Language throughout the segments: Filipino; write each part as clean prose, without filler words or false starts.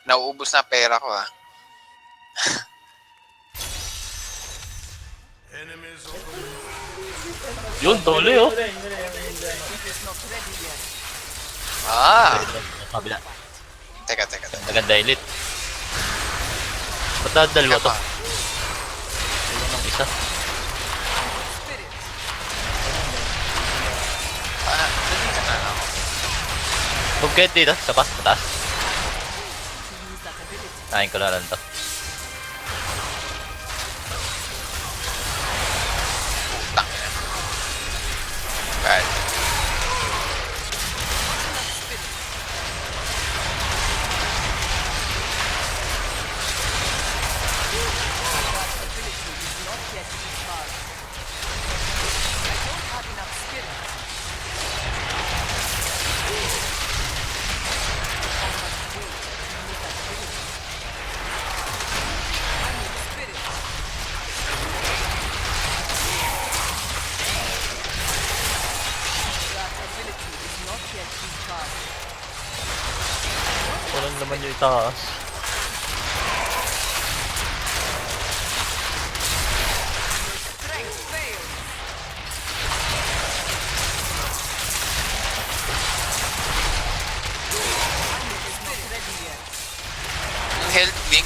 Nauubos na pera ko ah. Yun, tole oh. Ah! Kabila. Teka. Maganda elite. Ba't dalawa to? Teka pa. Ayun ang isa. Dali ka na ako. Bugkit dito, sa pataas. Kain ko na lang to. Putang ina. Bad. Walang naman yung itaas. Yung health link,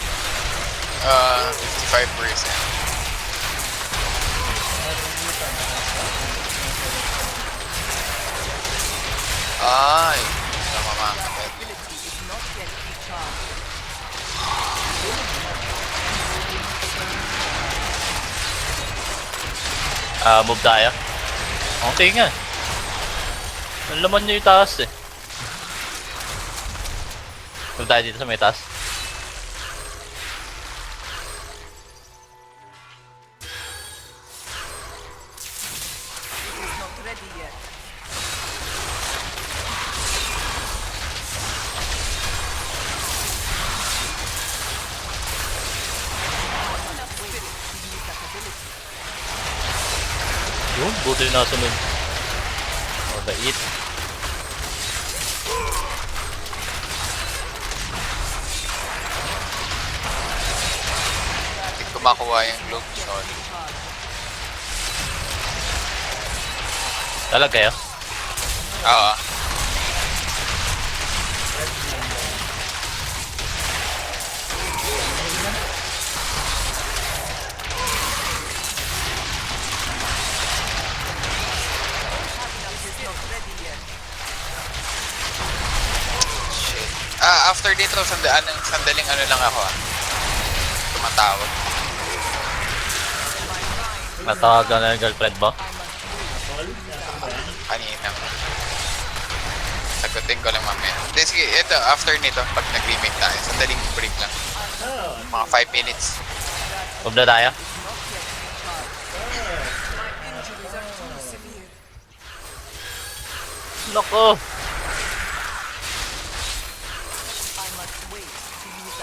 55%. Ay, namamakapit. Move tayo. Okay nga. Ang laman nyo yung taas eh. Move tayo dito sa may taas. Yun, buto yung nasunod. Oh, the eat. Hindi ko makuha yung globe. Sorry. Talaga kayo? Oo. Shit. After dito, sandaling ano lang ako ah. Tumatawag. Natawagan na yung girlfriend mo? Kanina. Sagutin ko lang mamaya. Then sige, ito, after nito, pag nag-remake tayo, sandaling break lang. Mga 5 minutes. Move na tayo? Loko!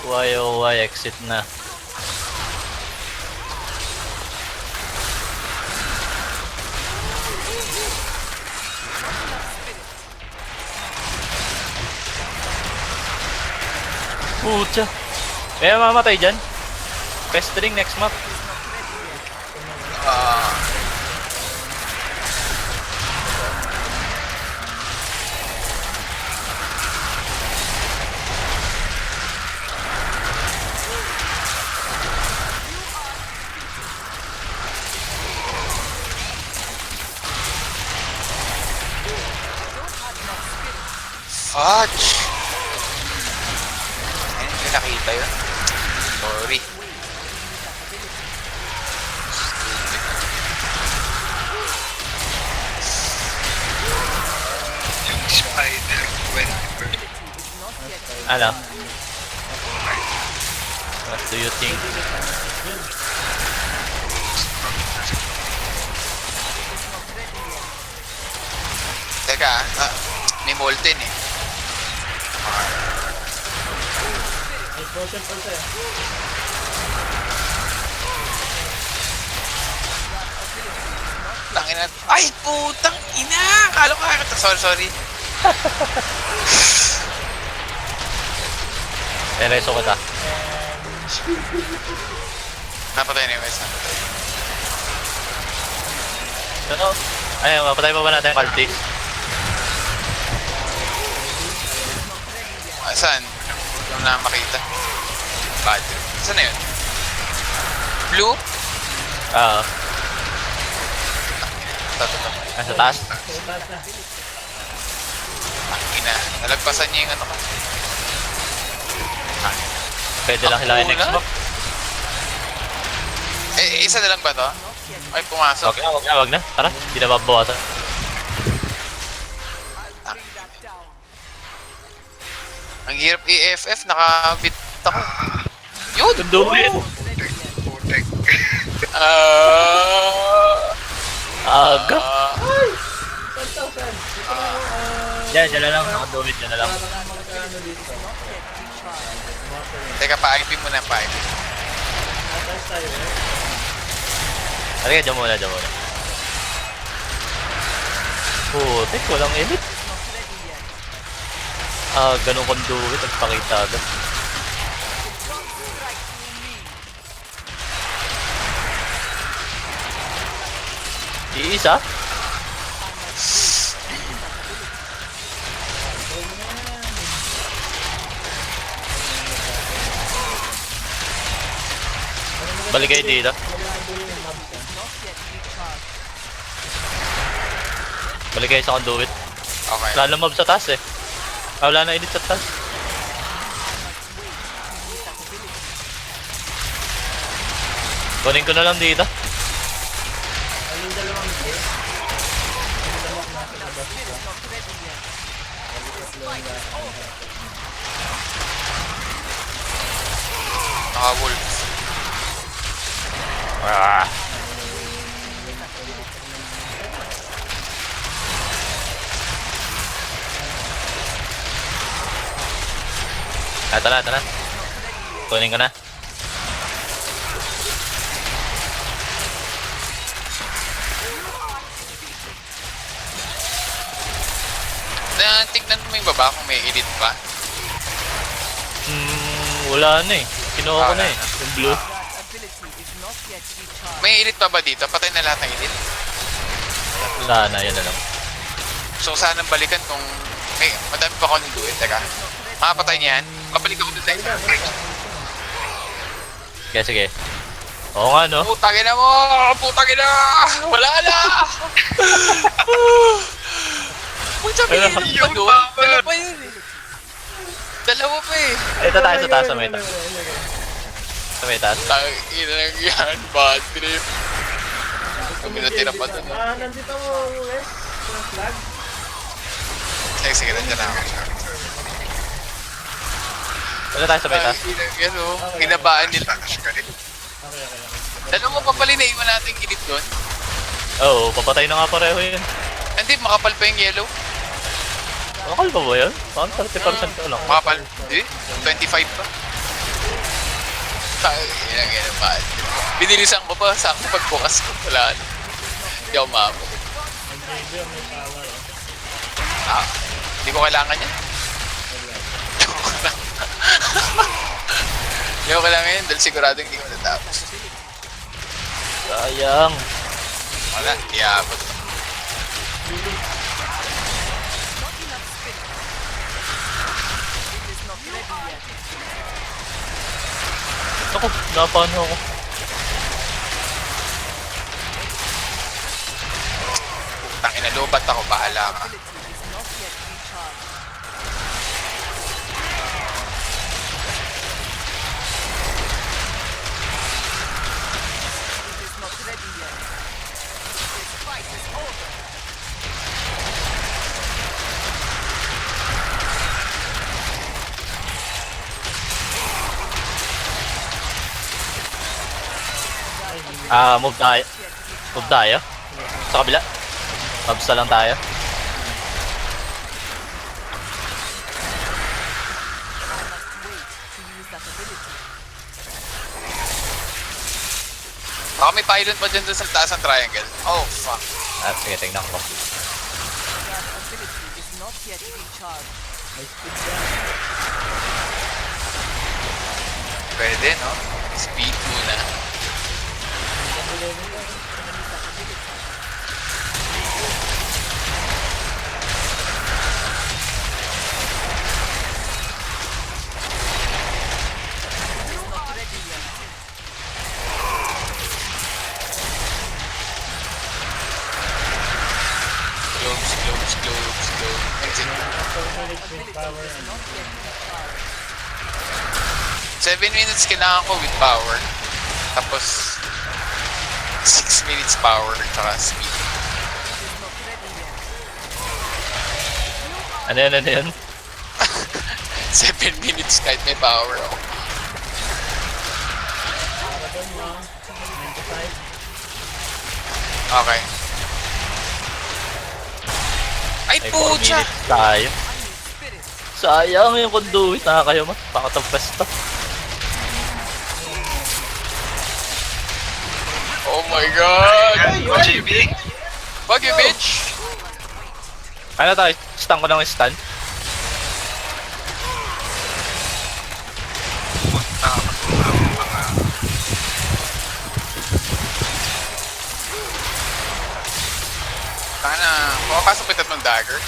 Why exit na. Pucha! Kaya mamatay dyan. Pestering next map. Fudge! Ayun, hindi ko nakita yun. Sorry. Spider Gwen. Ano? What do you think? Teka, may Molten eh. Tangina. Ay, putang ina! Kala ko kakata. Sorry. Rereso ko ta. Napatay na yung West. Ano? Ayun, mapatay pa ba natin yung Kalti? Saan? Yung na makita. Bad. Saan na yun? Blue? Ah, Ito. nasa taas. Ina. Nalagpasan niya yung ano ko. Pwede lang hilangin next mo. Isa na lang ba to? Ay, pumasok. Wag na. Tara, hindi na mabawasan. Ang hirap i-FF, naka-bit ako. Yun! Yung duwin! Putek. Aga! Saan? Yan, dyan na lang. Nakaduwin, dyan na lang. Magkano dito? Teka, pa-IP muna, pa-IP. Atas tayo eh. Halika, dyan muna. Putik, walang edit. Ganun kong duwit. Nagpakita agad. Iisa? Balik kayo dito. Balik kayo sa conduit. Okay. Wala na mob sa taas eh. Wala na edit sa taas. Kunin ko na lang dito. Yung dalawang game. Yung dalawang nasa labas lang. Naka-wolf. Ah. Tara. Kunin ko na. Tignan mo yung baba kung may edit pa. Wala na eh. Kinuha ko na eh. Yung blue. May edit pa ba dito? Patay na lahat ng edit. Wala na, yan na lang. So, sana balikan kung... May madami pa ako nung duit. Teka. Makapatay niyan. Babalik ako dun sa isa. Sige. Oo nga no. Putangin na mo! Putangin na! Wala na! Kung sabihin Ano? pa doon, dalawa pa yun eh. Dalawa pa eh. Ito tayo sa taas sa may taas. Sa may taas. Tangina lang yan, bad trip. Kami natira pa doon. Nandito mo, Wes. Yung flag. Sige, nandiyan na ako. Ito tayo sa may taas. Yan o, ginabaan nila. Okay. Dalawa pa pala na iwan natin init doon. Oo, papatay na nga pareho yun. Hindi, makapal pa yung yellow. Makal pa ba yun? Parang 30% ko lang. Makapal. Eh, 25 pa. Tangina lang yan, bad trip. Binilisan ko pa, sakto pagbukas ko. Wala na. Hindi ako maabot. Mag-radio, may power oh. Hindi ko kailangan yan. Hindi ko kailangan yan dahil sigurado hindi ko natapos. Sayang. Wala, hindi aabot. Ako, napano ako. Tangina, lobat ako, bahala ka. Move tayo. Move tayo. Sa kabila. Mobs na lang tayo. Baka may pylon pa dyan dun sa taas ng triangle. Oh, fuck. Sige, tingnan ko. Pwede, no? Speed muna. Globe. Exit. 7 minutes kailangan ko with power. Tapos 6 minutes power tsaka speed. Ano yan? 7 minutes kahit may power ako. Okay. Ay, Ay, 4 pucha! minutes tayo. Sayang yung conduit na kayo, mas. Pakatagpas to. Oh my god! JB? Bagay, bitch! Ano tayo? Stun ko lang yung stun. Tanga, pumapasok kita ng dagger.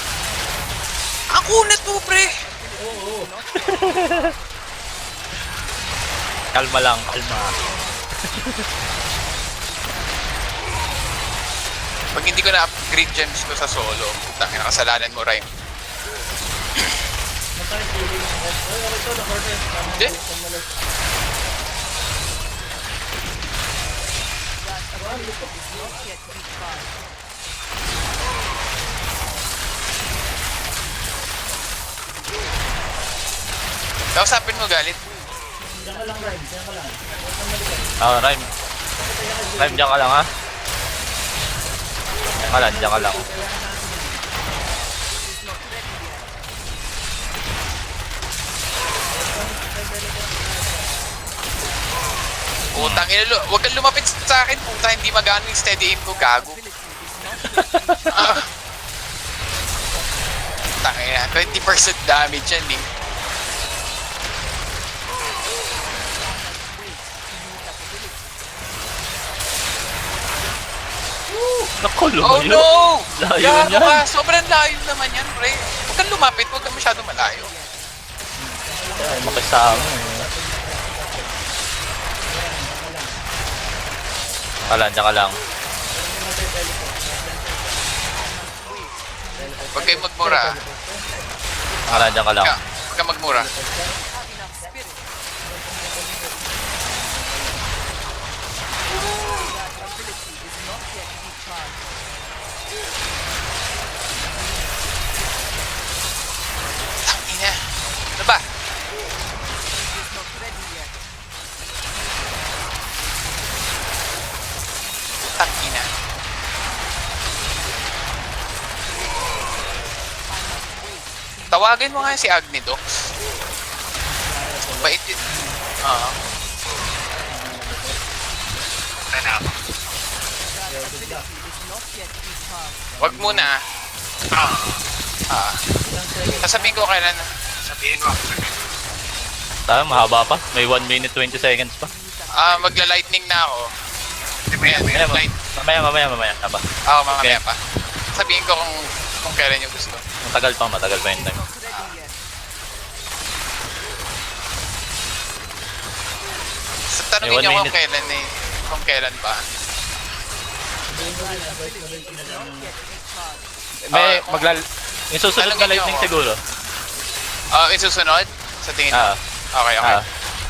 Ang kunat mo, pre! Kalma lang, kalma. Pag hindi ko na-upgrade gems ko sa solo, tangina, kasalanan mo, Rhyme. Hindi. Kausapin mo, galit. Diyan ka lang, Ryan. Diyan ka lang. Rhyme. Rhyme, diyan ka lang ha. Diyan ka lang. Putang ina, huwag kang lumapit sa akin, puta, hindi magano yung steady aim ko, gago. Tangina, 20% damage yan eh. Naku, Oh lumayo. no! Layo Gago yan. ka, sobrang layo naman yan, pre. Huwag kang lumapit, huwag kang masyado malayo. Ay, makisama eh. Diyan ka lang. Huwag kayong magmura. Diyan ka lang. Huwag kang magmura. Tangina. Ano ba? Tangina. Tawagin mo nga si Agnidox. Bait yun. Tana ako. Wag muna. Sasabihin ko kailan. Sabihin mo ako. Tayo, mahaba pa. May 1 minute 20 seconds pa. Magla-lightning na ako. Ayan, Mamaya. Aba. mamaya Okay. pa. Sabihin ko kung kailan yung gusto. Matagal pa yung time. Sa tanongin May nyo 1 kung kailan kung kailan ba. May yung susunod na Talangin lightning niyo ako. siguro. Isusunod? Sa tingin mo? Okay.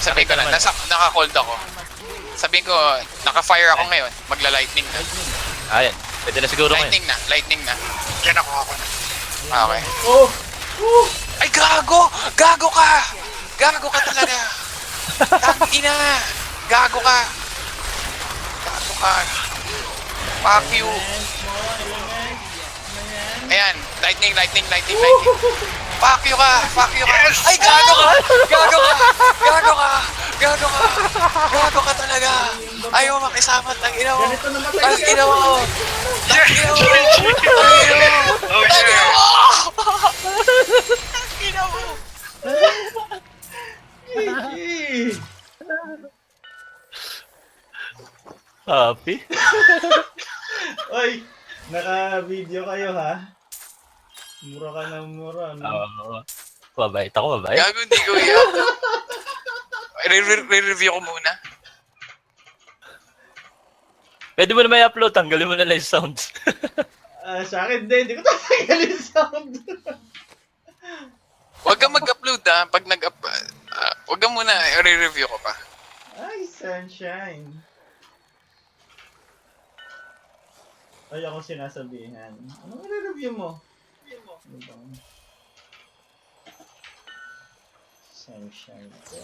Sabihin ko lang, naka-cold ako. Sabihin ko, naka-fire ako ngayon. Magla-lightning na. Ayan. Pwede na siguro ngayon. Lightning na. Diyan ako na. Okay. Oh! Ay, gago! Gago ka! Gago ka talaga! Tangina! Gago ka! Gago ka! Fuck you! Ayan, lightning. Fuck you ka! Ay, gago ka! Gago ka talaga! Ayaw makisama, tangina mo! Ganito namatay Tangina mo! Oh Tangina yeah! mo! Tangina mo! GG! Happy? Oy, naka-video kayo ha? Mura ka ng mura, no? Oo. Mabait ako, mabait. Gago, hindi ko yan. Re-review ko muna. Pwede mo na may upload, tanggalin mo na lang yung sounds. Sa akin din, hindi ko tatanggalin sound. Huwag kang mag-upload ha. Pag huwag kang muna, re-review ko pa. Ay, sunshine. Ay, ako sinasabihan. Anong i-review mo? Ano bang? Sunshine ko.